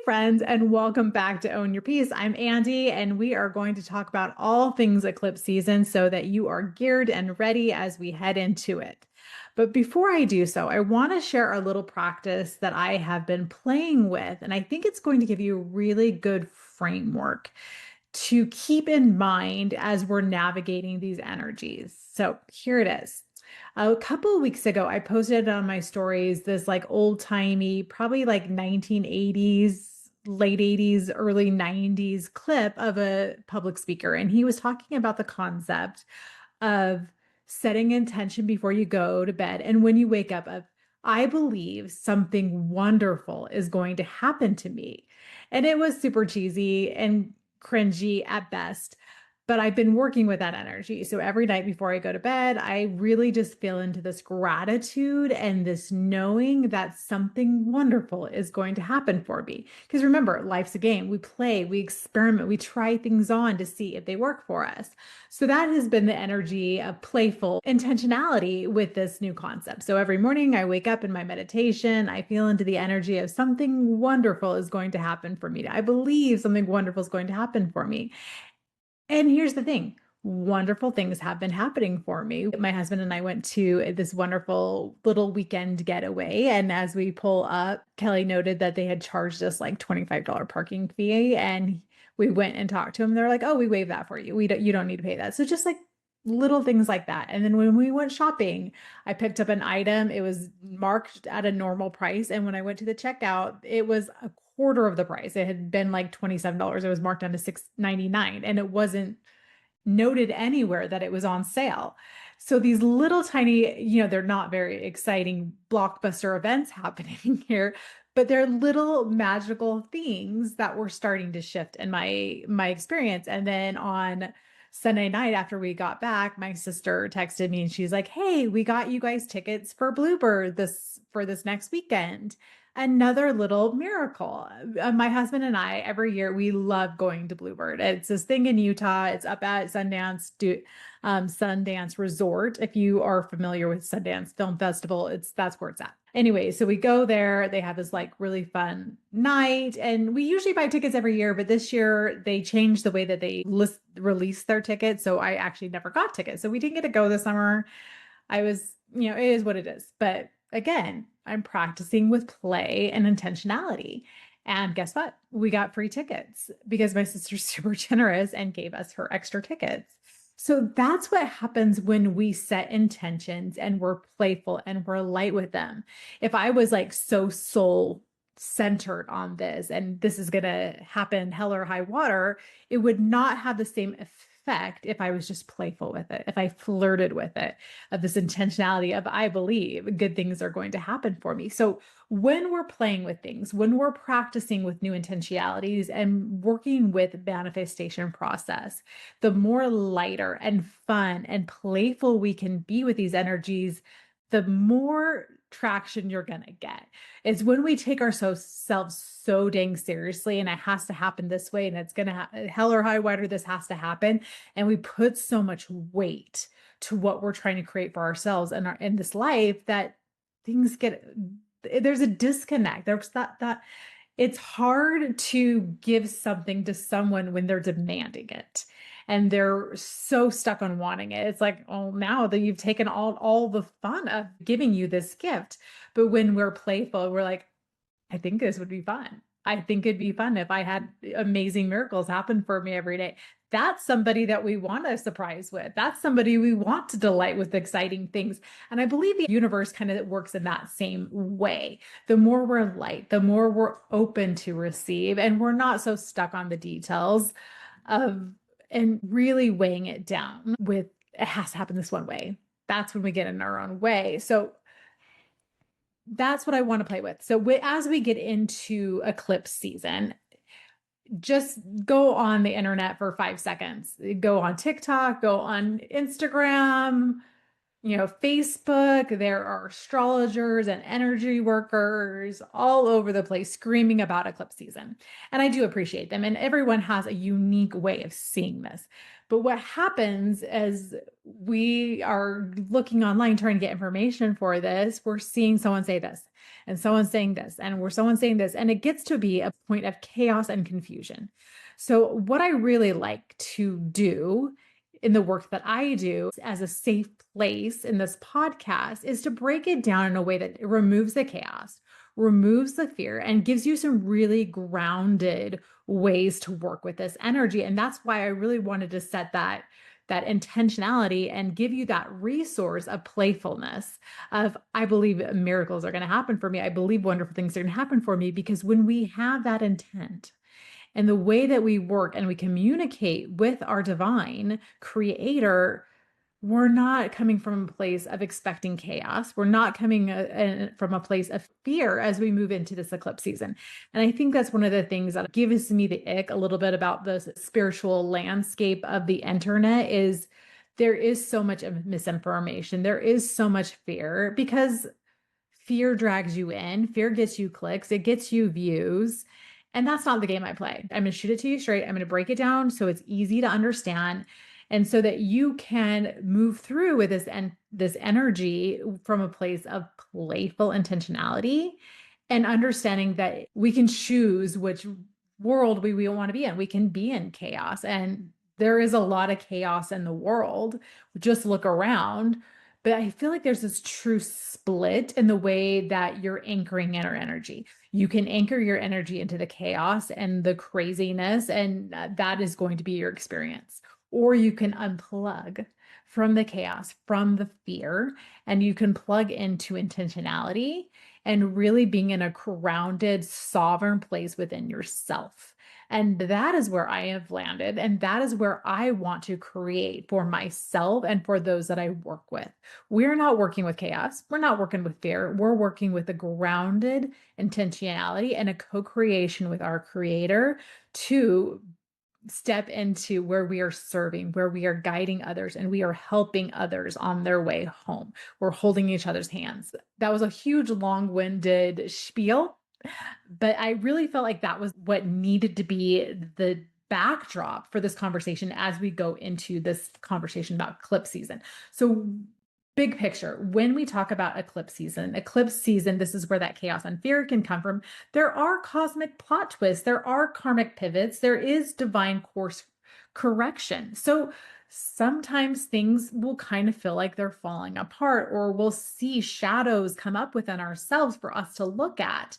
friends, and welcome back to Own Your Peace. I'm Andy, and we are going to talk about all things eclipse season so that you are geared and ready as we head into it. But before I do so, I want to share a little practice that I have been playing with, and I think it's going to give you a really good framework to keep in mind as we're navigating these energies. So here it is. A couple of weeks ago, I posted on my stories this like old timey, probably like 1980s, late 80s, early 90s clip of a public speaker. And he was talking about the concept of setting intention before you go to bed and when you wake up of, I believe something wonderful is going to happen to me. And it was super cheesy and cringy at best. But I've been working with that energy. So every night before I go to bed, I really just feel into this gratitude and this knowing that something wonderful is going to happen for me. Because remember, life's a game. We play, we experiment, we try things on to see if they work for us. So that has been the energy of playful intentionality with this new concept. So every morning I wake up in my meditation, I feel into the energy of something wonderful is going to happen for me. I believe something wonderful is going to happen for me. And here's the thing. Wonderful things have been happening for me. My husband and I went to this wonderful little weekend getaway. And as we pull up, Kelly noted that they had charged us like $25 parking fee. And we went and talked to them. They're like, oh, we waive that for you. You don't need to pay that. So just like little things like that. And then when we went shopping, I picked up an item. It was marked at a normal price. And when I went to the checkout, it was a quarter of the price. It had been like $27. It was marked down to $6.99, and it wasn't noted anywhere that it was on sale. So these little tiny, they're not very exciting blockbuster events happening here, but they're little magical things that were starting to shift in my experience. And then on Sunday night after we got back, my sister texted me and she's like, "Hey, we got you guys tickets for Bluebird for this next weekend." Another little miracle. My husband and I, every year, we love going to Bluebird. It's this thing in Utah. It's up at Sundance Resort. If you are familiar with Sundance Film Festival, that's where it's at. Anyway, so we go there. They have this like really fun night, and we usually buy tickets every year, but this year they changed the way that they release their tickets. So I actually never got tickets. So we didn't get to go this summer. I was, it is what it is. But again, I'm practicing with play and intentionality. And guess what? We got free tickets because my sister's super generous and gave us her extra tickets. So that's what happens when we set intentions and we're playful and we're light with them. If I was like so soul centered on this and this is going to happen hell or high water, it would not have the same effect if I was just playful with it, if I flirted with it, of this intentionality of I believe good things are going to happen for me. So when we're playing with things, when we're practicing with new intentionalities and working with manifestation process, the more lighter and fun and playful we can be with these energies, the more traction you're going to get. It's when we take ourselves so dang seriously and it has to happen this way and it's going to hell or high water, this has to happen. And we put so much weight to what we're trying to create for ourselves and in this life that there's a disconnect. There's that it's hard to give something to someone when they're demanding it and they're so stuck on wanting it. It's like, oh, now that you've taken all the fun of giving you this gift. But when we're playful, we're like, I think this would be fun. I think it'd be fun if I had amazing miracles happen for me every day. That's somebody that we want to surprise with. That's somebody we want to delight with exciting things. And I believe the universe kind of works in that same way. The more we're light, the more we're open to receive, and we're not so stuck on the details of and really weighing it down with it has to happen this one way. That's when we get in our own way. So that's what I want to play with. So as we get into eclipse season, just go on the internet for 5 seconds. Go on TikTok, go on Instagram, Facebook, there are astrologers and energy workers all over the place screaming about eclipse season. And I do appreciate them. And everyone has a unique way of seeing this. But what happens as we are looking online trying to get information for this, we're seeing someone say this and someone saying this, and we're someone saying this, and it gets to be a point of chaos and confusion. So, what I really like to do in the work that I do as a safe place in this podcast is to break it down in a way that it removes the chaos, removes the fear, and gives you some really grounded ways to work with this energy. And that's why I really wanted to set that intentionality and give you that resource of playfulness of I believe miracles are going to happen for me. I believe wonderful things are going to happen for me because when we have that intent, and the way that we work and we communicate with our divine creator, we're not coming from a place of expecting chaos. We're not coming from a place of fear as we move into this eclipse season. And I think that's one of the things that gives me the ick a little bit about the spiritual landscape of the internet is there is so much misinformation. There is so much fear because fear drags you in, fear gets you clicks, it gets you views. And that's not the game I play. I'm going to shoot it to you straight. I'm going to break it down so it's easy to understand and so that you can move through with this energy from a place of playful intentionality and understanding that we can choose which world we want to be in. We can be in chaos, and there is a lot of chaos in the world. Just look around. But I feel like there's this true split in the way that you're anchoring in our energy. You can anchor your energy into the chaos and the craziness, and that is going to be your experience. Or you can unplug from the chaos, from the fear, and you can plug into intentionality and really being in a grounded, sovereign place within yourself. And that is where I have landed. And that is where I want to create for myself and for those that I work with. We're not working with chaos. We're not working with fear. We're working with a grounded intentionality and a co-creation with our creator to step into where we are serving, where we are guiding others, and we are helping others on their way home. We're holding each other's hands. That was a huge, long-winded spiel, but I really felt like that was what needed to be the backdrop for this conversation as we go into this conversation about eclipse season. So, big picture, when we talk about eclipse season, this is where that chaos and fear can come from. There are cosmic plot twists, there are karmic pivots, there is divine course correction. So, sometimes things will kind of feel like they're falling apart, or we'll see shadows come up within ourselves for us to look at.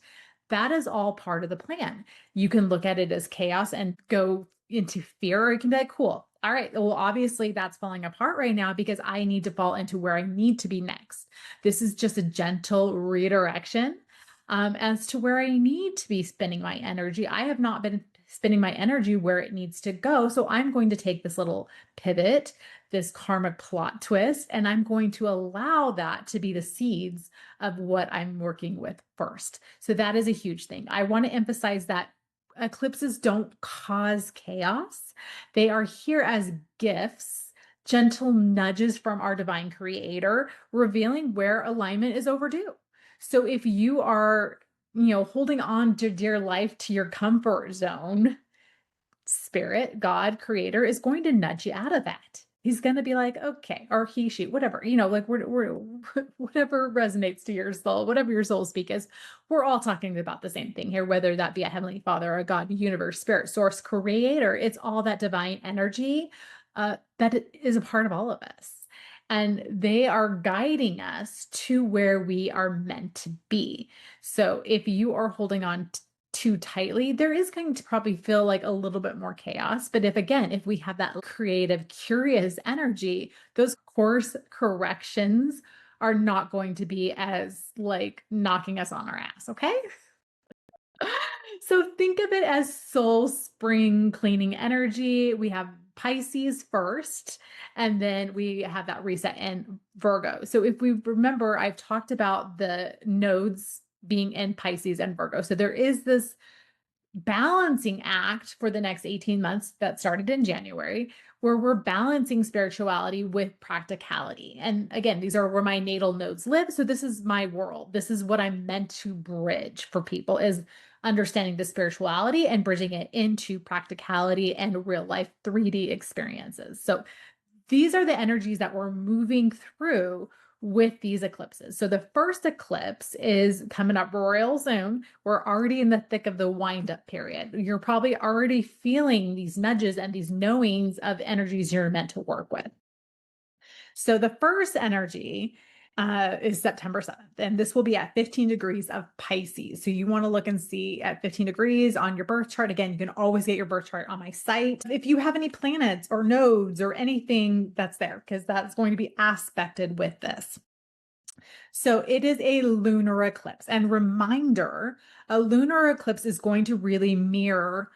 That is all part of the plan. You can look at it as chaos and go into fear, or you can be like, cool. All right. Well, obviously that's falling apart right now because I need to fall into where I need to be next. This is just a gentle redirection as to where I need to be spending my energy. I have not been spending my energy where it needs to go. So I'm going to take this little pivot, this karmic plot twist, and I'm going to allow that to be the seeds of what I'm working with first. So that is a huge thing. I want to emphasize that eclipses don't cause chaos. They are here as gifts, gentle nudges from our divine creator, revealing where alignment is overdue. So if you are, holding on to dear life to your comfort zone, spirit, God, creator is going to nudge you out of that. He's going to be like, okay, or he, she, whatever, like whatever resonates to your soul, whatever your soul speak is, we're all talking about the same thing here, whether that be a heavenly father, a God, universe, spirit, source, creator. It's all that divine energy that is a part of all of us. And they are guiding us to where we are meant to be. So if you are holding on too tightly, there is going to probably feel like a little bit more chaos. But if we have that creative, curious energy, those course corrections are not going to be as like knocking us on our ass. Okay. So think of it as soul spring cleaning energy. We have Pisces first, and then we have that reset in Virgo. So if we remember, I've talked about the nodes being in Pisces and Virgo. So there is this balancing act for the next 18 months that started in January, where we're balancing spirituality with practicality. And again, these are where my natal nodes live. So this is my world. This is what I'm meant to bridge for people, is understanding the spirituality and bridging it into practicality and real life 3D experiences. So these are the energies that we're moving through with these eclipses. So the first eclipse is coming up real soon. We're already in the thick of the wind up period. You're probably already feeling these nudges and these knowings of energies you're meant to work with. So the first energy is September 7th, and this will be at 15 degrees of Pisces. So you want to look and see at 15 degrees on your birth chart. Again, you can always get your birth chart on my site. If you have any planets or nodes or anything that's there, because that's going to be aspected with this. So it is a lunar eclipse. And reminder, a lunar eclipse is going to really mirror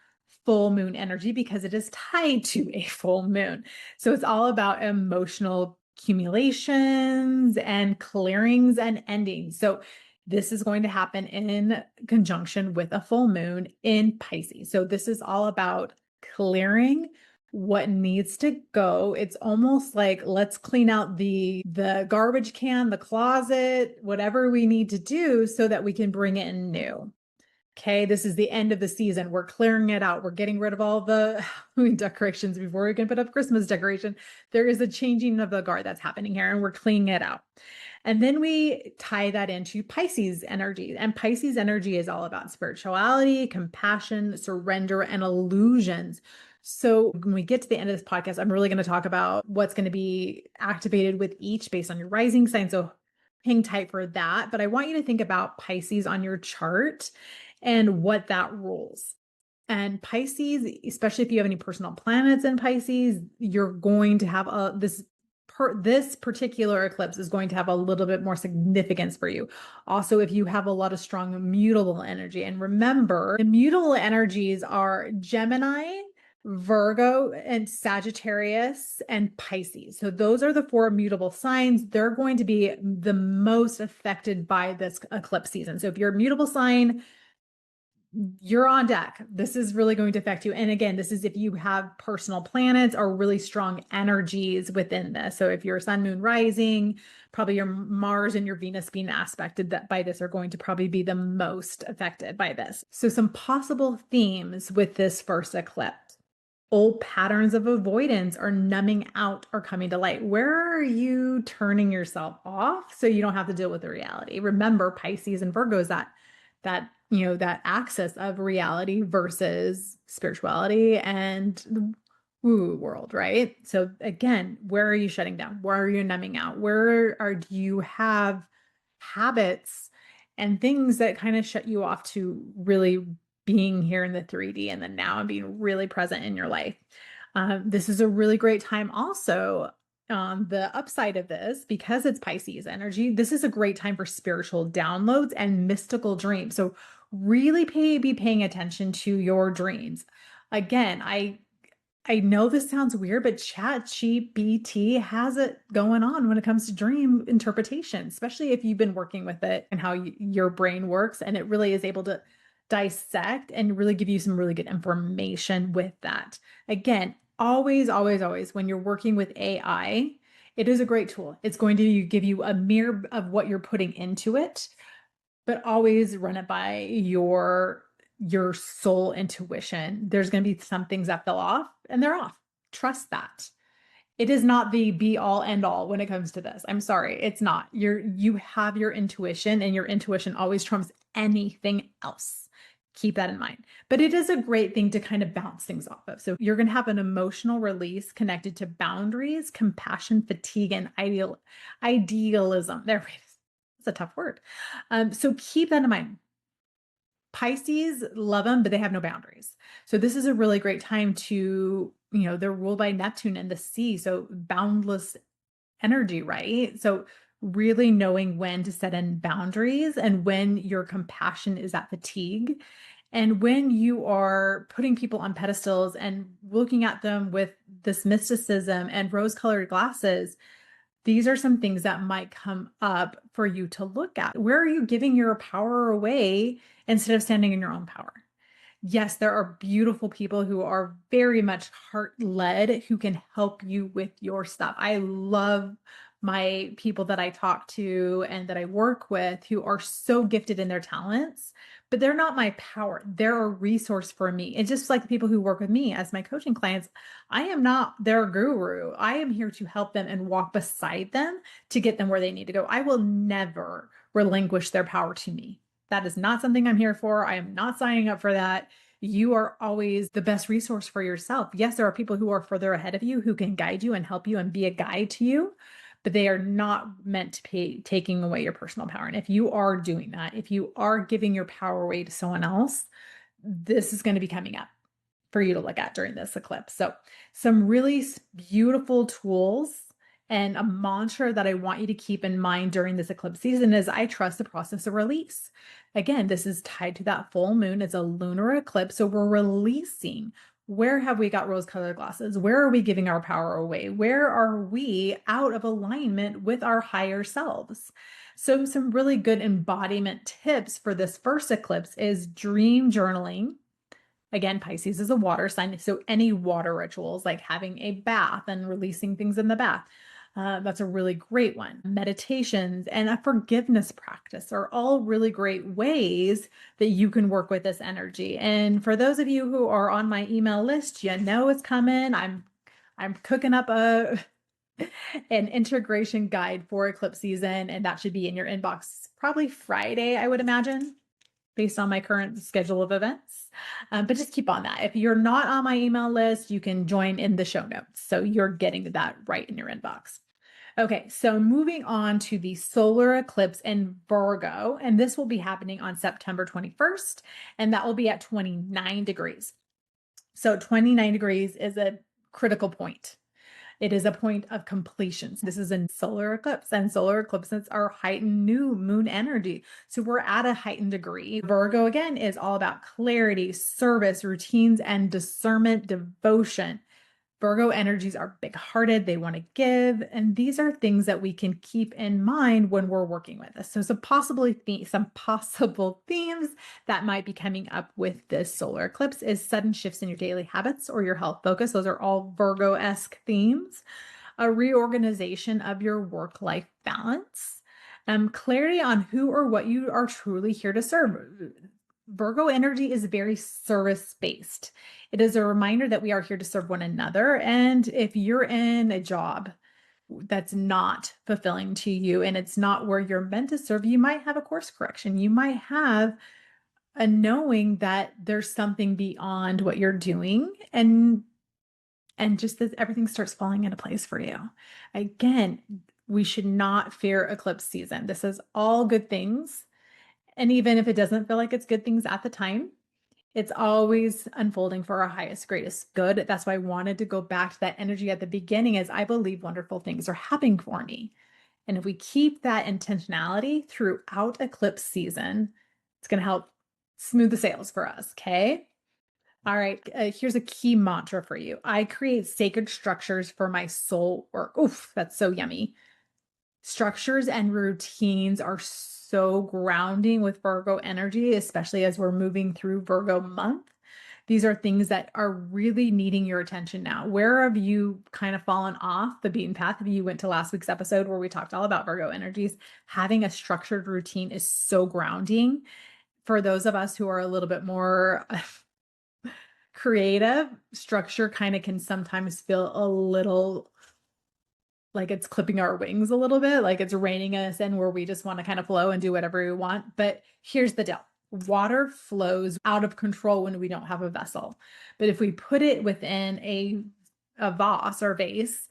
full moon energy because it is tied to a full moon. So it's all about emotional accumulations and clearings and endings. So this is going to happen in conjunction with a full moon in Pisces. So this is all about clearing what needs to go. It's almost like, let's clean out the garbage can, the closet, whatever we need to do so that we can bring in new. Okay, this is the end of the season. We're clearing it out. We're getting rid of all the Halloween decorations before we can put up Christmas decoration. There is a changing of the guard that's happening here, and we're cleaning it out. And then we tie that into Pisces energy. And Pisces energy is all about spirituality, compassion, surrender, and illusions. So when we get to the end of this podcast, I'm really going to talk about what's going to be activated with each based on your rising sign. So hang tight for that. But I want you to think about Pisces on your chart and what that rules. And Pisces, especially if you have any personal planets in Pisces, you're going to have this particular eclipse is going to have a little bit more significance for you. Also, if you have a lot of strong mutable energy, and remember, the mutable energies are Gemini, Virgo, and Sagittarius, and Pisces. So those are the four mutable signs. They're going to be the most affected by this eclipse season. So if you're a mutable sign, you're on deck. This is really going to affect you. And again, this is if you have personal planets or really strong energies within this. So if you're sun, moon, rising, probably your Mars and your Venus being aspected by this are going to probably be the most affected by this. So some possible themes with this first eclipse. Old patterns of avoidance or numbing out are coming to light. Where are you turning yourself off so you don't have to deal with the reality? Remember, Pisces and Virgos, that axis of reality versus spirituality and the woo world, right? So again, where are you shutting down? Where are you numbing out? Do you have habits and things that kind of shut you off to really being here in the 3D and then now and being really present in your life? This is a really great time also. The upside of this, because it's Pisces energy, this is a great time for spiritual downloads and mystical dreams. So really be paying attention to your dreams. Again, I know this sounds weird, but ChatGPT has it going on when it comes to dream interpretation, especially if you've been working with it and how your brain works, and it really is able to dissect and really give you some really good information with that. Again, always, always, always, when you're working with AI, it is a great tool. It's going to give you a mirror of what you're putting into it, but always run it by your soul intuition. There's going to be some things that fell off, and they're off. Trust that. It is not the be all end all when it comes to this. I'm sorry, it's not. You have your intuition, and your intuition always trumps anything else. Keep that in mind. But it is a great thing to kind of bounce things off of. So you're going to have an emotional release connected to boundaries, compassion, fatigue, and idealism. There it is. It's a tough word. So keep that in mind. Pisces love them, but they have no boundaries. So this is a really great time to, they're ruled by Neptune and the sea. So boundless energy, right? So really knowing when to set in boundaries and when your compassion is at fatigue, and when you are putting people on pedestals and looking at them with this mysticism and rose-colored glasses. These are some things that might come up for you to look at. Where are you giving your power away instead of standing in your own power? Yes, there are beautiful people who are very much heart-led who can help you with your stuff. I love my people that I talk to and that I work with who are so gifted in their talents, but they're not my power. They're a resource for me. And just like the people who work with me as my coaching clients, I am not their guru. I am here to help them and walk beside them to get them where they need to go. I will never relinquish their power to me. That is not something I'm here for. I am not signing up for that. You are always the best resource for yourself. Yes, there are people who are further ahead of you who can guide you and help you and be a guide to you, but they are not meant to be taking away your personal power. And if you are doing that, if you are giving your power away to someone else, this is going to be coming up for you to look at during this eclipse. So, some really beautiful tools and a mantra that I want you to keep in mind during this eclipse season is I trust the process of release. Again, this is tied to that full moon. It's a lunar eclipse. So we're releasing. Where have we got rose colored glasses? Where are we giving our power away? Where are we out of alignment with our higher selves? So, some really good embodiment tips for this first eclipse is dream journaling. Again, Pisces is a water sign. So any water rituals like having a bath and releasing things in the bath, that's a really great one. Meditations and a forgiveness practice are all really great ways that you can work with this energy. And for those of you who are on my email list, you know it's coming. I'm cooking up an integration guide for eclipse season, and that should be in your inbox probably Friday, I would imagine, based on my current schedule of events. But just keep on that. If you're not on my email list, you can join in the show notes. So you're getting that right in your inbox. Okay, so moving on to the solar eclipse in Virgo, and this will be happening on September 21st, and that will be at 29 degrees. So 29 degrees is a critical point. It is a point of completion. This is a solar eclipse, and solar eclipses are heightened new moon energy. So we're at a heightened degree. Virgo, again, is all about clarity, service, routines, and discernment, devotion. Virgo energies are big-hearted. They want to give. And these are things that we can keep in mind when we're working with this. So some possible themes that might be coming up with this solar eclipse is sudden shifts in your daily habits or your health focus. Those are all Virgo-esque themes. A reorganization of your work-life balance. Clarity on who or what you are truly here to serve. Virgo energy is very service-based. It is a reminder that we are here to serve one another. And if you're in a job that's not fulfilling to you and it's not where you're meant to serve, you might have a course correction. You might have a knowing that there's something beyond what you're doing, and just that everything starts falling into place for you. Again, we should not fear eclipse season. This is all good things. And even if it doesn't feel like it's good things at the time, it's always unfolding for our highest, greatest good. That's why I wanted to go back to that energy at the beginning, as I believe wonderful things are happening for me. And if we keep that intentionality throughout eclipse season, it's going to help smooth the sails for us. Okay. All right. Here's a key mantra for you. I create sacred structures for my soul work. Oof, that's so yummy. Structures and routines are so grounding with Virgo energy, especially as we're moving through Virgo month. These are things that are really needing your attention now. Where have you kind of fallen off the beaten path? If you went to last week's episode where we talked all about Virgo energies, having a structured routine is so grounding. For those of us who are a little bit more creative, structure kind of can sometimes feel a little like it's clipping our wings a little bit, like it's reining us in where we just want to kind of flow and do whatever we want. But here's the deal. Water flows out of control when we don't have a vessel. But if we put it within a vase or vase,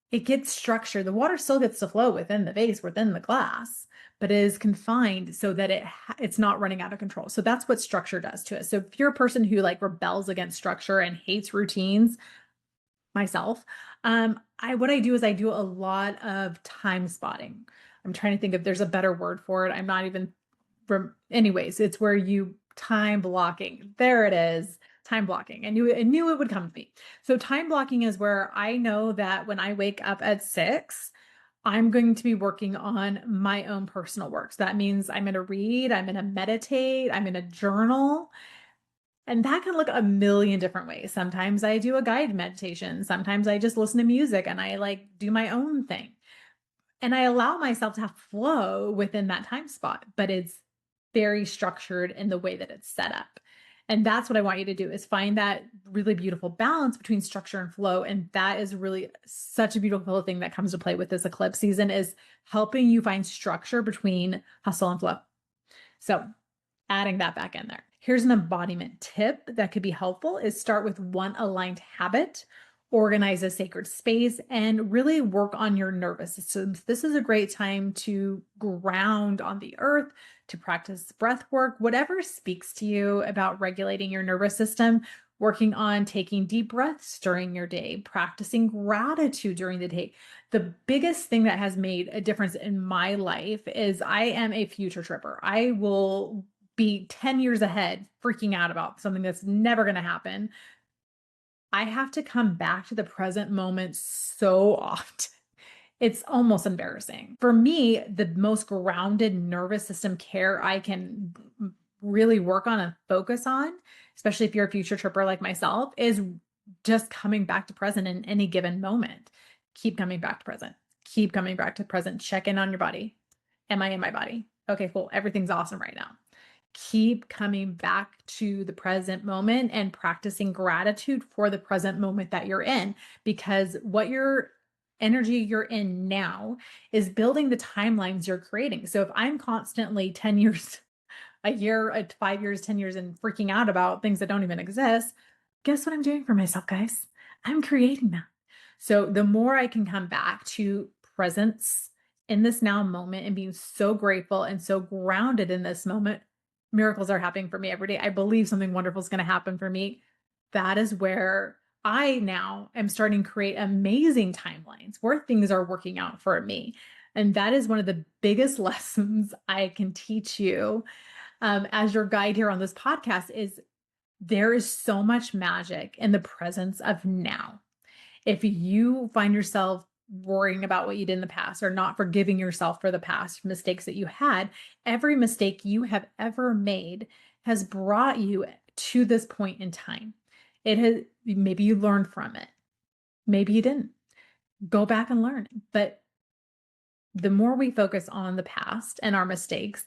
it gets structured. The water still gets to flow within the vase, within the glass, but it is confined so that it's not running out of control. So that's what structure does to us. So if you're a person who like rebels against structure and hates routines, myself, what I do is I do a lot of time spotting. I'm trying to think if there's a better word for it. I'm not even, anyways, it's where you time blocking. There it is. Time blocking. I knew it would come to me. So time blocking is where I know that when I wake up at 6, I'm going to be working on my own personal work. So that means I'm going to read, I'm going to meditate, I'm going to journal. And that can look a million different ways. Sometimes I do a guided meditation. Sometimes I just listen to music and I like do my own thing. And I allow myself to have flow within that time spot, but it's very structured in the way that it's set up. And that's what I want you to do is find that really beautiful balance between structure and flow. And that is really such a beautiful thing that comes to play with this eclipse season is helping you find structure between hustle and flow. So adding that back in there. Here's an embodiment tip that could be helpful is start with one aligned habit, organize a sacred space, and really work on your nervous system. This is a great time to ground on the earth, to practice breath work, whatever speaks to you about regulating your nervous system, working on taking deep breaths during your day, practicing gratitude during the day. The biggest thing that has made a difference in my life is I am a future tripper. I will be 10 years ahead, freaking out about something that's never going to happen. I have to come back to the present moment so often. It's almost embarrassing. For me, the most grounded nervous system care I can really work on and focus on, especially if you're a future tripper like myself, is just coming back to present in any given moment. Keep coming back to present. Keep coming back to present. Check in on your body. Am I in my body? Okay, cool. Everything's awesome right now. Keep coming back to the present moment and practicing gratitude for the present moment that you're in, because what your energy you're in now is building the timelines you're creating. So if I'm constantly 10 years, a year, 5 years, 10 years, and freaking out about things that don't even exist, guess what I'm doing for myself, guys? I'm creating that. So the more I can come back to presence in this now moment and being so grateful and so grounded in this moment, miracles are happening for me every day. I believe something wonderful is going to happen for me. That is where I now am starting to create amazing timelines where things are working out for me. And that is one of the biggest lessons I can teach you as your guide here on this podcast is there is so much magic in the presence of now. If you find yourself worrying about what you did in the past or not forgiving yourself for the past mistakes that you had, every mistake you have ever made has brought you to this point in time. It has, maybe you learned from it. Maybe you didn't. Go back and learn. But the more we focus on the past and our mistakes,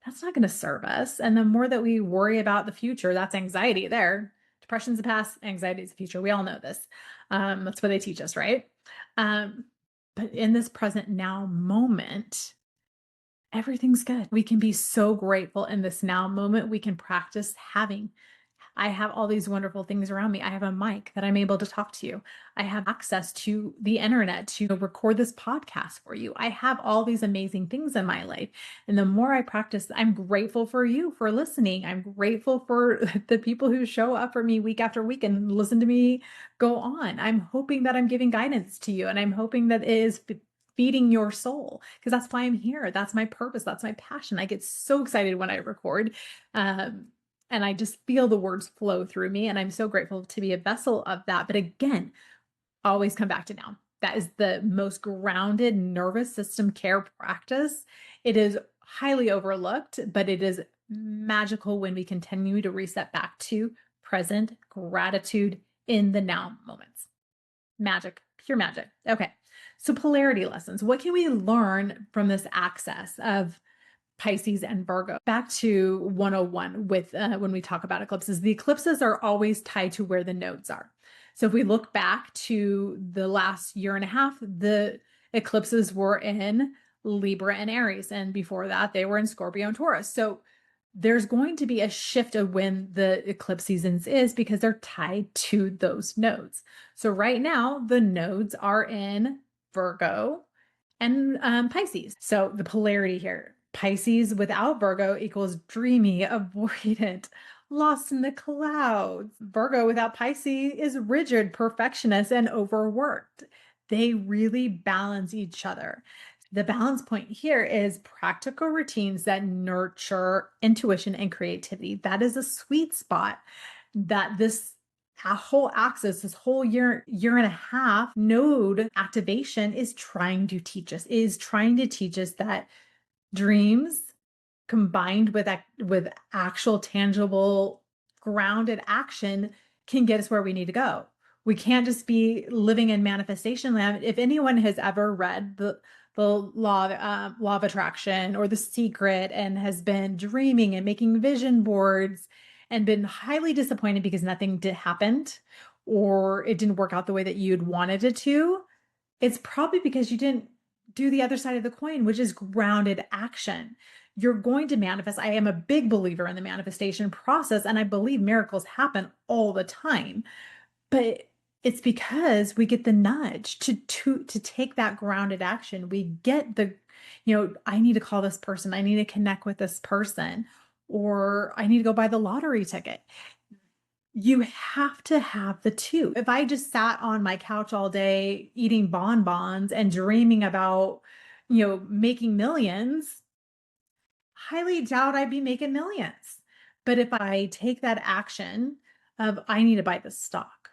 that's not going to serve us. And the more that we worry about the future, that's anxiety there. Depression's the past, anxiety is the future. We all know this. That's what they teach us, right? But in this present now moment, everything's good. We can be so grateful in this now moment. We can practice having. I have all these wonderful things around me. I have a mic that I'm able to talk to you. I have access to the internet to record this podcast for you. I have all these amazing things in my life. And the more I practice, I'm grateful for you for listening. I'm grateful for the people who show up for me week after week and listen to me go on. I'm hoping that I'm giving guidance to you, and I'm hoping that it is feeding your soul, because that's why I'm here. That's my purpose. That's my passion. I get so excited when I record. And I just feel the words flow through me. And I'm so grateful to be a vessel of that. But again, always come back to now. That is the most grounded nervous system care practice. It is highly overlooked, but it is magical when we continue to reset back to present gratitude in the now moments. Magic, pure magic. Okay. So polarity lessons. What can we learn from this access of Pisces and Virgo? Back to 101 with when we talk about eclipses, the eclipses are always tied to where the nodes are. So if we look back to the last year and a half, the eclipses were in Libra and Aries. And before that, they were in Scorpio and Taurus. So there's going to be a shift of when the eclipse seasons is because they're tied to those nodes. So right now, the nodes are in Virgo and Pisces. So the polarity here, Pisces without Virgo equals dreamy, avoidant, lost in the clouds. Virgo without Pisces is rigid, perfectionist, and overworked. They really balance each other. The balance point here is practical routines that nurture intuition and creativity. That is a sweet spot that this whole axis, this whole year and a half node activation is trying to teach us, that dreams combined with actual tangible grounded action can get us where we need to go. We can't just be living in manifestation land. If anyone has ever read the law of attraction or The Secret and has been dreaming and making vision boards and been highly disappointed because nothing did happened or it didn't work out the way that you'd wanted it to, it's probably because you didn't do the other side of the coin, which is grounded action. You're going to manifest. I am a big believer in the manifestation process, and I believe miracles happen all the time. But it's because we get the nudge to take that grounded action. We get the, I need to call this person, I need to connect with this person, or I need to go buy the lottery ticket. You have to have the two. If I just sat on my couch all day eating bonbons and dreaming about, making millions, highly doubt I'd be making millions. But if I take that action of I need to buy this stock,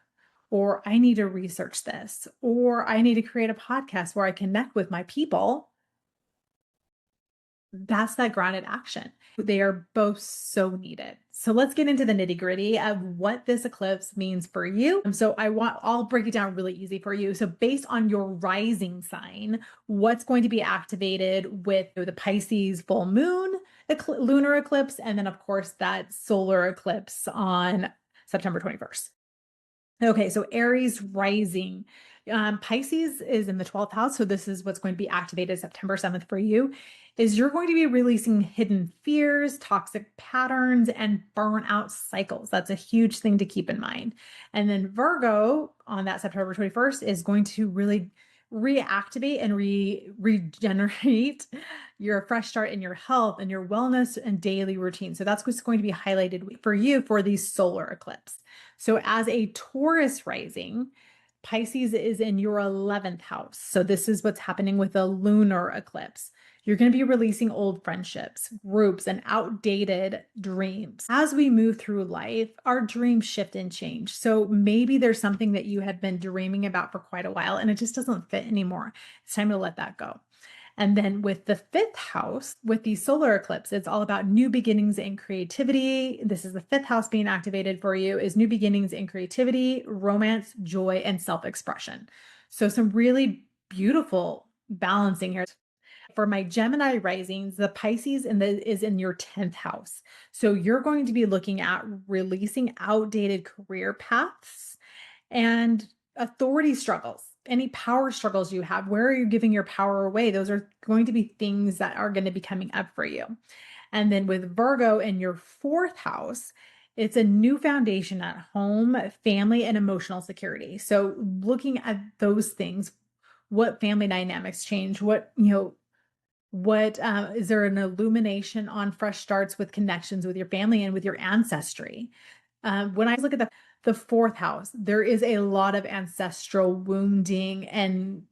or I need to research this, or I need to create a podcast where I connect with my people, that's that grounded action. They are both so needed. So let's get into the nitty gritty of what this eclipse means for you. I'll break it down really easy for you. So based on your rising sign, what's going to be activated with the Pisces full moon lunar eclipse, and then of course that solar eclipse on September 21st. Okay, so Aries rising. Pisces is in the 12th house. So this is what's going to be activated September 7th for you, is you're going to be releasing hidden fears, toxic patterns, and burnout cycles. That's a huge thing to keep in mind. And then Virgo on that September 21st is going to really reactivate and regenerate your fresh start in your health and your wellness and daily routine. So that's what's going to be highlighted for you for the solar eclipse. So as a Taurus rising, Pisces is in your 11th house. So this is what's happening with a lunar eclipse. You're going to be releasing old friendships, groups, and outdated dreams. As we move through life, our dreams shift and change. So maybe there's something that you have been dreaming about for quite a while and it just doesn't fit anymore. It's time to let that go. And then with the 5th house, with the solar eclipse, it's all about new beginnings and creativity. This is the 5th house being activated for you, is new beginnings in creativity, romance, joy, and self-expression. So some really beautiful balancing here. For my Gemini risings, the Pisces is in your 10th house. So you're going to be looking at releasing outdated career paths and authority struggles. Any power struggles you have, where are you giving your power away? Those are going to be things that are going to be coming up for you. And then with Virgo in your 4th house, it's a new foundation at home, family, and emotional security. So looking at those things, what family dynamics change, is there an illumination on fresh starts with connections with your family and with your ancestry? When I look at the 4th house, there is a lot of ancestral wounding and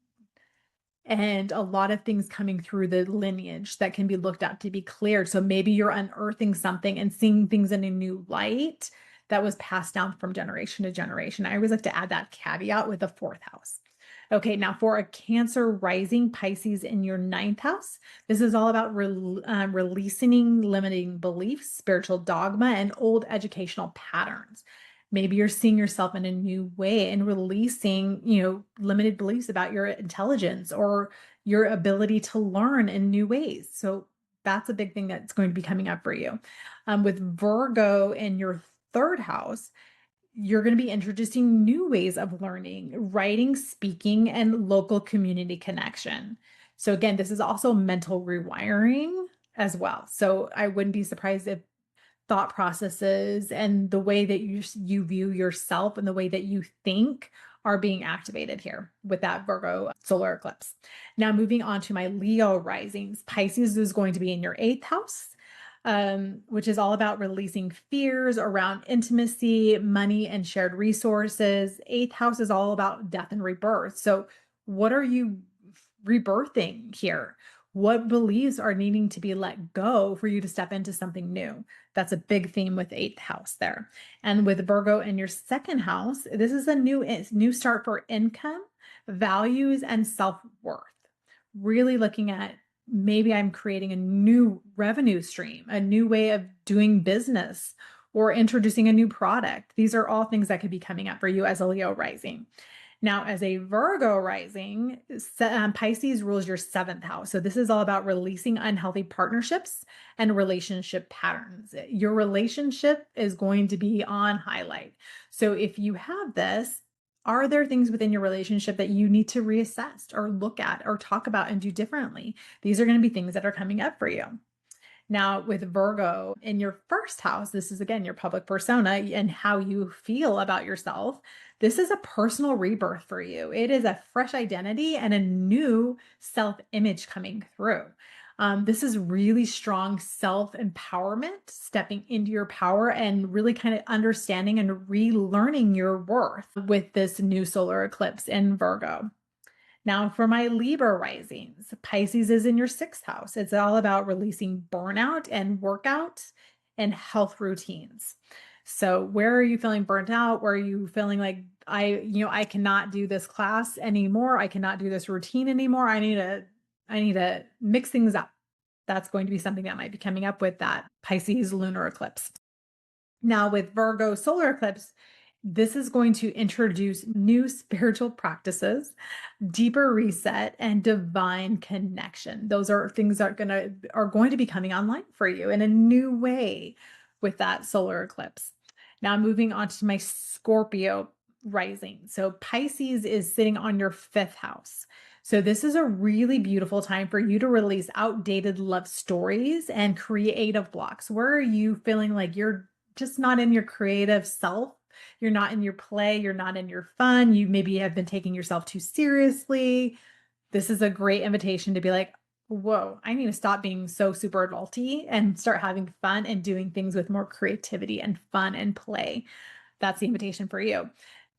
a lot of things coming through the lineage that can be looked at to be cleared. So maybe you're unearthing something and seeing things in a new light that was passed down from generation to generation. I always like to add that caveat with the 4th house. Okay, now for a Cancer rising, Pisces in your 9th house, this is all about releasing limiting beliefs, spiritual dogma, and old educational patterns. Maybe you're seeing yourself in a new way and releasing, limited beliefs about your intelligence or your ability to learn in new ways. So that's a big thing that's going to be coming up for you. With Virgo in your 3rd house, you're going to be introducing new ways of learning, writing, speaking, and local community connection. So again, this is also mental rewiring as well. So I wouldn't be surprised if thought processes and the way that you view yourself and the way that you think are being activated here with that Virgo solar eclipse. Now moving on to my Leo risings, Pisces is going to be in your 8th house. Which is all about releasing fears around intimacy, money, and shared resources. 8th house is all about death and rebirth. So what are you rebirthing here? What beliefs are needing to be let go for you to step into something new? That's a big theme with 8th house there. And with Virgo in your 2nd house, this is a new start for income, values, and self-worth. Really looking at maybe I'm creating a new revenue stream, a new way of doing business, or introducing a new product. These are all things that could be coming up for you as a Leo rising. Now, as a Virgo rising, Pisces rules your seventh house. So this is all about releasing unhealthy partnerships and relationship patterns. Your relationship is going to be on highlight. So if you have this, are there things within your relationship that you need to reassess or look at or talk about and do differently? These are going to be things that are coming up for you. Now, with Virgo in your first house, this is again your public persona and how you feel about yourself. This is a personal rebirth for you. It is a fresh identity and a new self image coming through. This is really strong self empowerment, stepping into your power and really kind of understanding and relearning your worth with this new solar eclipse in Virgo. Now, for my Libra risings, Pisces is in your sixth house. It's all about releasing burnout and workouts and health routines. So, where are you feeling burnt out? Where are you feeling like I cannot do this class anymore. I cannot do this routine anymore. I need to mix things up. That's going to be something that might be coming up with that Pisces lunar eclipse. Now, with Virgo solar eclipse, this is going to introduce new spiritual practices, deeper reset, and divine connection. Those are things that are going to be coming online for you in a new way with that solar eclipse. Now, moving on to my Scorpio rising. So Pisces is sitting on your fifth house. So this is a really beautiful time for you to release outdated love stories and creative blocks. Where are you feeling like you're just not in your creative self? You're not in your play, you're not in your fun. You maybe have been taking yourself too seriously. This is a great invitation to be like, whoa, I need to stop being so super adulty and start having fun and doing things with more creativity and fun and play. That's the invitation for you.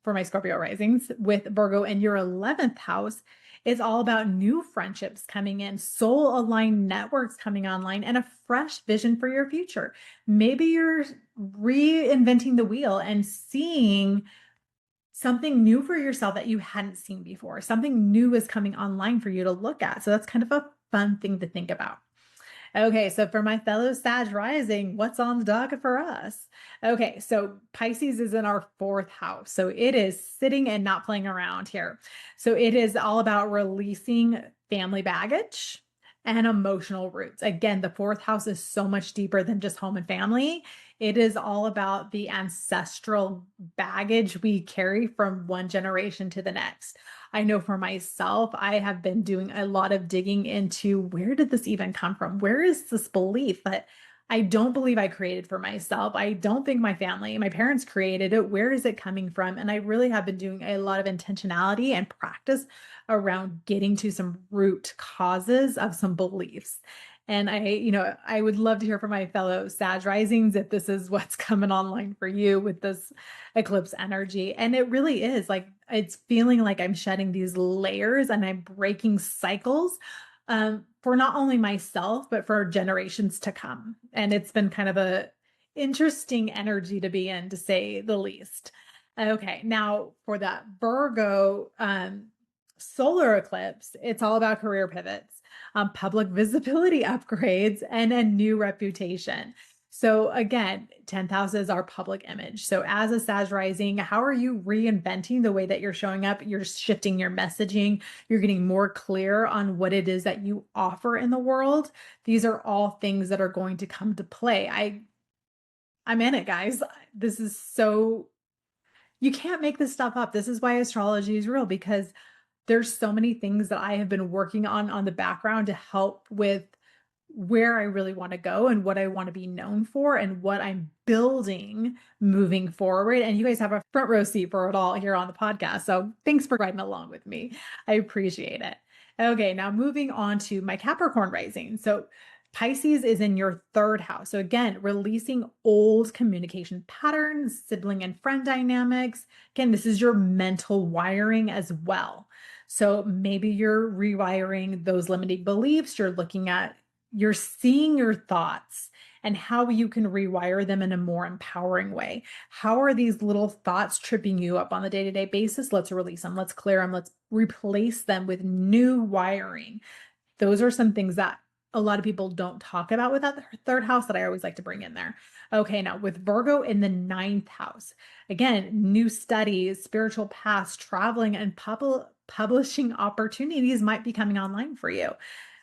For my Scorpio risings with Virgo in your 11th house, it's all about new friendships coming in, soul aligned networks coming online, and a fresh vision for your future. Maybe you're reinventing the wheel and seeing something new for yourself that you hadn't seen before. Something new is coming online for you to look at. So that's kind of a fun thing to think about. Okay, so for my fellow Sag rising, what's on the docket for us? Okay, so Pisces is in our fourth house. So it is sitting and not playing around here. So it is all about releasing family baggage and emotional roots. Again, the fourth house is so much deeper than just home and family. It is all about the ancestral baggage we carry from one generation to the next. I know for myself, I have been doing a lot of digging into where did this even come from? Where is this belief that I don't believe I created for myself? I don't think my family, my parents created it. Where is it coming from? And I really have been doing a lot of intentionality and practice around getting to some root causes of some beliefs. And I would love to hear from my fellow Sag risings if this is what's coming online for you with this eclipse energy. And it really is like, it's feeling like I'm shedding these layers and I'm breaking cycles for not only myself, but for generations to come. And it's been kind of a interesting energy to be in, to say the least. Okay, now for that Virgo solar eclipse, it's all about career pivots, public visibility upgrades, and a new reputation. So again, 10th house is our public image. So as a Sag rising, how are you reinventing the way that you're showing up? You're shifting your messaging. You're getting more clear on what it is that you offer in the world. These are all things that are going to come to play. I'm in it, guys. This is so, you can't make this stuff up. This is why astrology is real, because there's so many things that I have been working on the background to help with where I really want to go and what I want to be known for and what I'm building moving forward. And you guys have a front row seat for it all here on the podcast. So thanks for riding along with me. I appreciate it. Okay, now moving on to my Capricorn rising. So Pisces is in your third house. So again, releasing old communication patterns, sibling and friend dynamics. Again, this is your mental wiring as well. So maybe you're rewiring those limiting beliefs. You're seeing your thoughts and how you can rewire them in a more empowering way. How are these little thoughts tripping you up on the day-to-day basis? Let's release them. Let's clear them. Let's replace them with new wiring. Those are some things that a lot of people don't talk about with that third house that I always like to bring in there. Okay, now with Virgo in the ninth house, again, new studies, spiritual paths, traveling, and publishing opportunities might be coming online for you.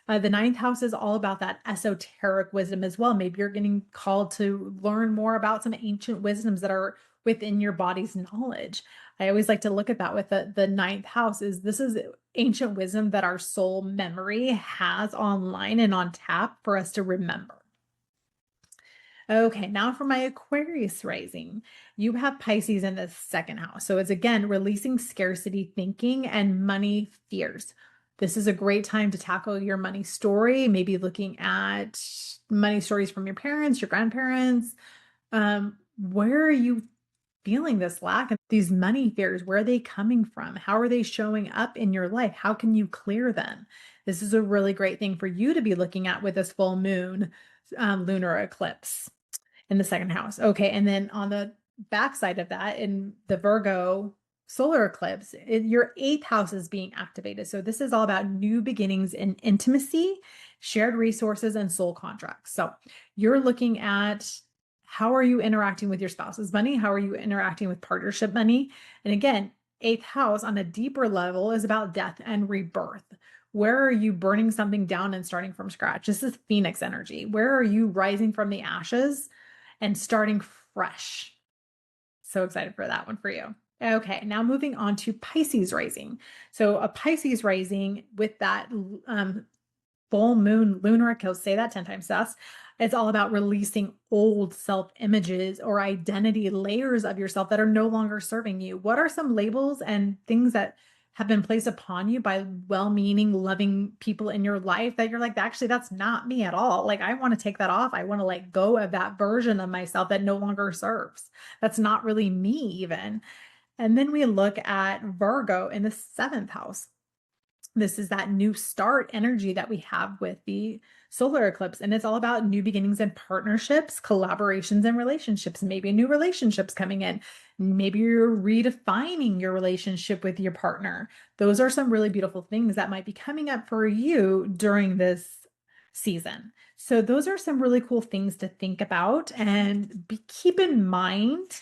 The ninth house is all about that esoteric wisdom as well. Maybe you're getting called to learn more about some ancient wisdoms that are within your body's knowledge. I always like to look at that with the ninth house is this is ancient wisdom that our soul memory has online and on tap for us to remember. Okay, now for my Aquarius rising, you have Pisces in the second house. So it's again releasing scarcity thinking and money fears. This is a great time to tackle your money story, maybe looking at money stories from your parents, your grandparents. Where are you feeling this lack of these money fears? Where are they coming from? How are they showing up in your life? How can you clear them? This is a really great thing for you to be looking at with this full moon lunar eclipse in the second house. Okay. And then on the backside of that, in the Virgo solar eclipse, your eighth house is being activated. So this is all about new beginnings in intimacy, shared resources, and soul contracts. So you're looking at how are you interacting with your spouse's money? How are you interacting with partnership money? And again, eighth house on a deeper level is about death and rebirth. Where are you burning something down and starting from scratch? This is Phoenix energy. Where are you rising from the ashes and starting fresh? So excited for that one for you. Okay, now moving on to Pisces rising. So a Pisces rising with that full moon lunar eclipse, say that 10 times fast. It's all about releasing old self images or identity layers of yourself that are no longer serving you. What are some labels and things that have been placed upon you by well meaning, loving people in your life that you're like, actually, that's not me at all? Like, I want to take that off. I want to let go of that version of myself that no longer serves. That's not really me, even. And then we look at Virgo in the seventh house. This is that new start energy that we have with the solar eclipse. And it's all about new beginnings and partnerships, collaborations, and relationships. Maybe new relationships coming in. Maybe you're redefining your relationship with your partner. Those are some really beautiful things that might be coming up for you during this season. So, those are some really cool things to think about and keep in mind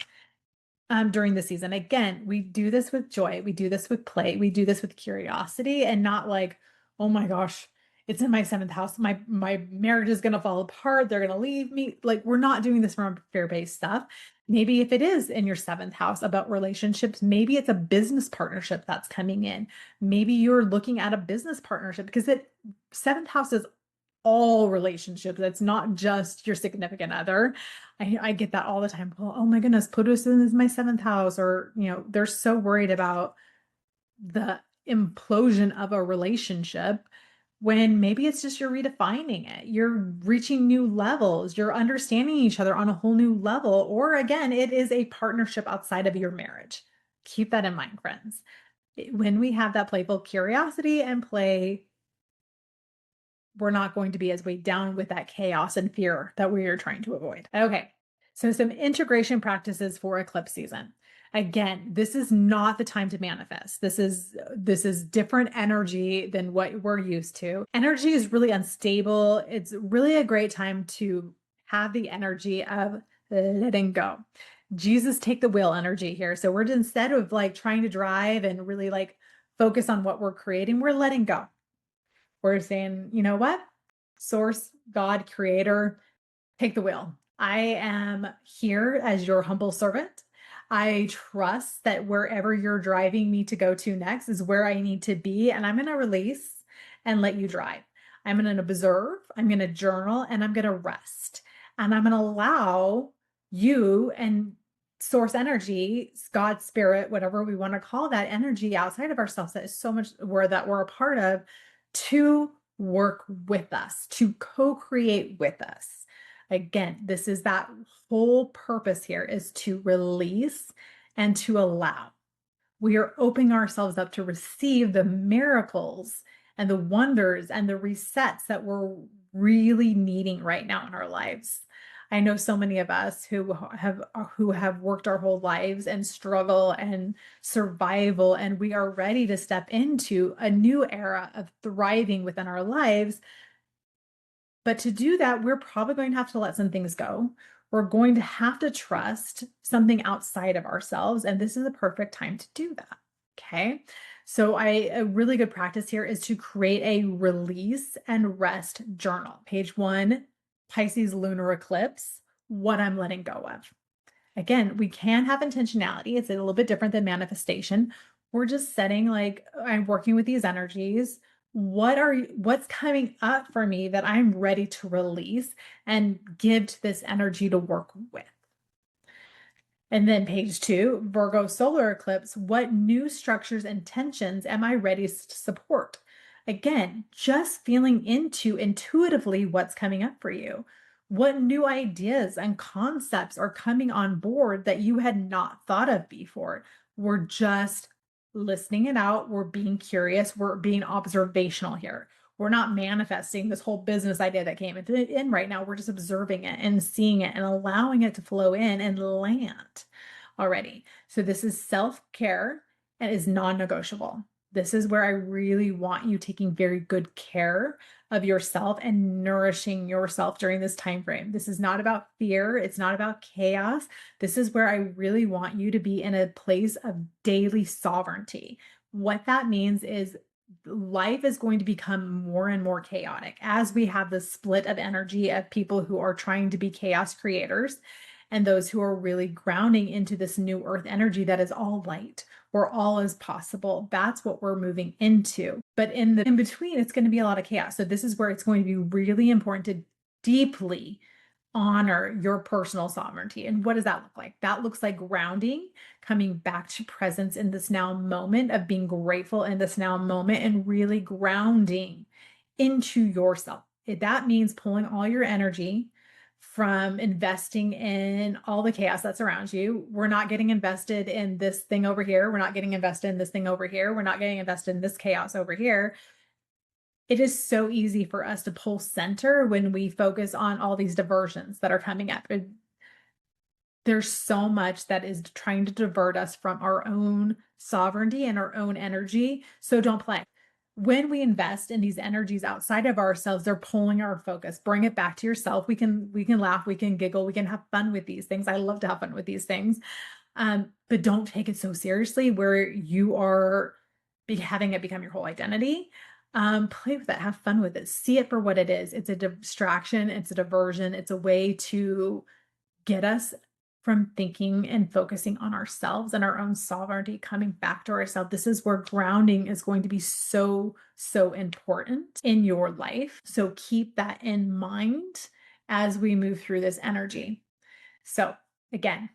during the season. Again, we do this with joy, we do this with play, we do this with curiosity, and not like, oh my gosh, it's in my seventh house. My marriage is gonna fall apart. They're gonna leave me. Like, we're not doing this from fear-based stuff. Maybe if it is in your seventh house about relationships, maybe it's a business partnership that's coming in. Maybe you're looking at a business partnership because it seventh house is all relationships. It's not just your significant other. I get that all the time. Well, oh my goodness, Pluto's is my seventh house, or they're so worried about the implosion of a relationship when maybe it's just you're redefining it. You're reaching new levels. You're understanding each other on a whole new level. Or again, it is a partnership outside of your marriage. Keep that in mind, friends. When we have that playful curiosity and play, we're not going to be as weighed down with that chaos and fear that we are trying to avoid. Okay, so some integration practices for eclipse season. Again, this is not the time to manifest. This is different energy than what we're used to. Energy is really unstable. It's really a great time to have the energy of letting go. Jesus, take the wheel energy here. So we're instead of like trying to drive and really like focus on what we're creating, we're letting go. We're saying, you know what? Source, God, creator, take the wheel. I am here as your humble servant. I trust that wherever you're driving me to go to next is where I need to be. And I'm going to release and let you drive. I'm going to observe, I'm going to journal, and I'm going to rest. And I'm going to allow you and source energy, God, spirit, whatever we want to call that energy outside of ourselves that is so much that we're a part of, to work with us, to co-create with us. Again, this is that whole purpose here, is to release and to allow. We are opening ourselves up to receive the miracles and the wonders and the resets that we're really needing right now in our lives. I know so many of us who have worked our whole lives and struggle and survival, and we are ready to step into a new era of thriving within our lives. But to do that, we're probably going to have to let some things go. We're going to have to trust something outside of ourselves. And this is the perfect time to do that. Okay. So a really good practice here is to create a release and rest journal. Page 1, Pisces Lunar Eclipse, what I'm letting go of. Again, we can have intentionality. It's a little bit different than manifestation. We're just setting, like, I'm working with these energies. What's coming up for me that I'm ready to release and give to this energy to work with? And then page 2, Virgo Solar Eclipse, what new structures and tensions am I ready to support? Again, just feeling into intuitively what's coming up for you. What new ideas and concepts are coming on board that you had not thought of before? We're just listening it out. We're being curious. We're being observational here. We're not manifesting this whole business idea that came in right now. We're just observing it and seeing it and allowing it to flow in and land already. So this is self-care and is non-negotiable. This is where I really want you taking very good care of yourself and nourishing yourself during this time frame. This is not about fear. It's not about chaos. This is where I really want you to be in a place of daily sovereignty. What that means is life is going to become more and more chaotic as we have the split of energy of people who are trying to be chaos creators and those who are really grounding into this new earth energy that is all light, where all is possible. That's what we're moving into. But in between, it's going to be a lot of chaos. So this is where it's going to be really important to deeply honor your personal sovereignty. And what does that look like? That looks like grounding, coming back to presence in this now moment of being grateful in this now moment and really grounding into yourself. That means pulling all your energy from investing in all the chaos that's around you. We're not getting invested in this thing over here. We're not getting invested in this thing over here. We're not getting invested in this chaos over here. It is so easy for us to pull center when we focus on all these diversions that are coming up. There's so much that is trying to divert us from our own sovereignty and our own energy. So don't play. When we invest in these energies outside of ourselves, they're pulling our focus. Bring it back to yourself. We can laugh, we can giggle, we can have fun with these things. I love to have fun with these things. But don't take it so seriously where you are having it become your whole identity. Play with it, have fun with it, see it for what it is. It's a distraction, it's a diversion, it's a way to get us from thinking and focusing on ourselves and our own sovereignty, coming back to ourselves. This is where grounding is going to be so, so important in your life. So keep that in mind as we move through this energy. So again,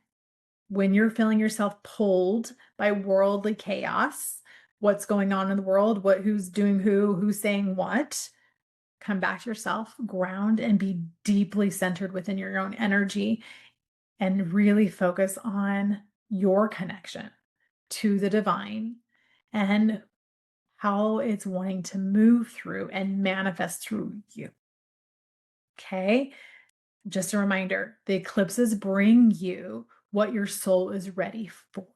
when you're feeling yourself pulled by worldly chaos, what's going on in the world, who's doing who's saying what, come back to yourself, ground, and be deeply centered within your own energy and really focus on your connection to the divine and how it's wanting to move through and manifest through you. Okay. Just a reminder, the eclipses bring you what your soul is ready for,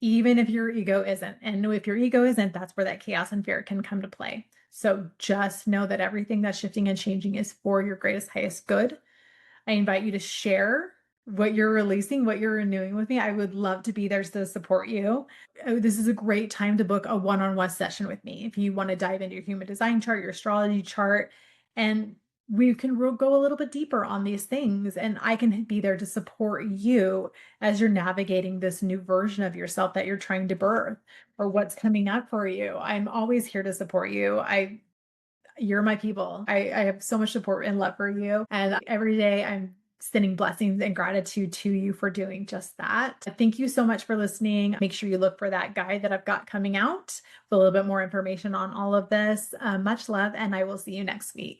even if your ego isn't. And if your ego isn't, that's where that chaos and fear can come to play. So just know that everything that's shifting and changing is for your greatest, highest good. I invite you to share what you're releasing, what you're renewing with me. I would love to be there to support you. This is a great time to book a one-on-one session with me. If you want to dive into your human design chart, your astrology chart, and we can go a little bit deeper on these things, and I can be there to support you as you're navigating this new version of yourself that you're trying to birth or what's coming up for you. I'm always here to support you. You're my people. I have so much support and love for you. And every day I'm sending blessings and gratitude to you for doing just that. Thank you so much for listening. Make sure you look for that guide that I've got coming out with a little bit more information on all of this. Much love, and I will see you next week.